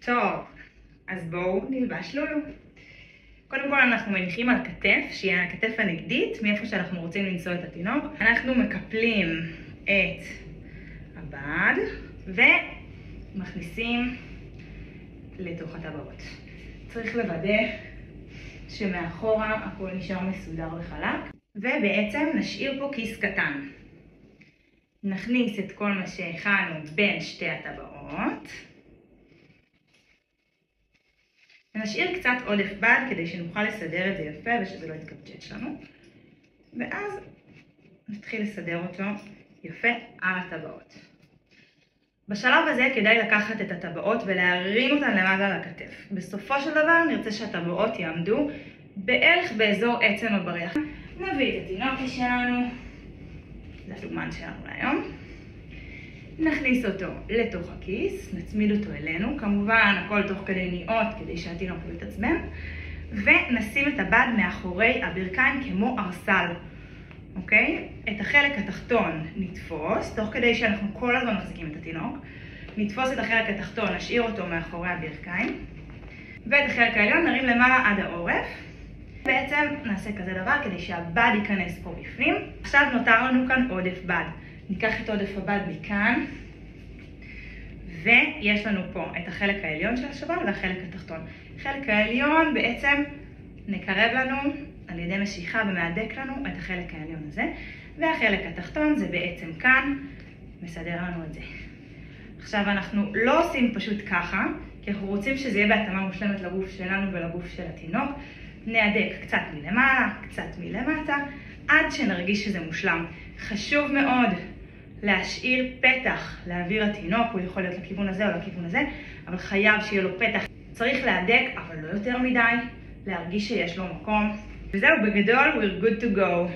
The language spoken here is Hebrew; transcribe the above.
טוב, אז בואו נלבש לולו. קודם כל אנחנו מניחים על הכתף, שהיא הכתף הנגדית, מאיפה שאנחנו רוצים לנסוע את התינוק. אנחנו מקפלים את הבד ומכניסים לתוך הטבעות. צריך לוודא שמאחורה הכל נשאר מסודר וחלק. ובעצם נשאיר פה כיס קטן. נכניס את כל מה שהכנו בין שתי הטבעות. ונשאיר קצת עודף בד כדי שנוכל לסדר את זה יפה ושזה לא יתקפצ'ץ' לנו. ואז נתחיל לסדר אותו יפה על הטבעות. בשלב הזה כדאי לקחת את הטבעות ולהרים אותן למעלה על הכתף. בסופו של דבר נרצה שהטבעות יעמדו בערך באזור עצם הבריח. נביא את התינוקי שלנו, זה הדוגמן שלנו להיום. נכניס אותו לתוך הכיס, נצמיד אותו אלינו, כמובן הכל תוך כדי ניעות כדי שהתינוק לא יתעצבן, ונשים את הבד מאחורי הברכיים כמו ארסל, אוקיי? את החלק התחתון נתפוס, תוך כדי שאנחנו כל הזמן מחזיקים את התינוק, נתפוס את החלק התחתון, נשאיר אותו מאחורי הברכיים, ואת החלק העליון נרים למעלה עד העורף. בעצם נעשה כזה דבר כדי שהבד ייכנס פה בפנים. עכשיו נותר לנו כאן עודף בד. ניקח את עודף הבד מכאן, ויש לנו פה את החלק העליון של השבל והחלק התחתון. החלק העליון בעצם נקרב לנו על ידי משיכה ומהדק לנו את החלק העליון הזה, והחלק התחתון זה בעצם כאן, מסדר לנו את זה. עכשיו אנחנו לא עושים פשוט ככה, כי אנחנו רוצים שזה יהיה בהתאמה מושלמת לגוף שלנו ולגוף של התינוק. נהדק קצת מלמעלה, קצת מלמטה, עד שנרגיש שזה מושלם. חשוב מאוד להשאיר פתח לאוויר התינוק, הוא יכול להיות לכיוון הזה או לכיוון הזה, אבל חייב שיהיה לו פתח. צריך להדק, אבל לא יותר מדי, להרגיש שיש לו מקום. וזהו, בגדול, we're good to go.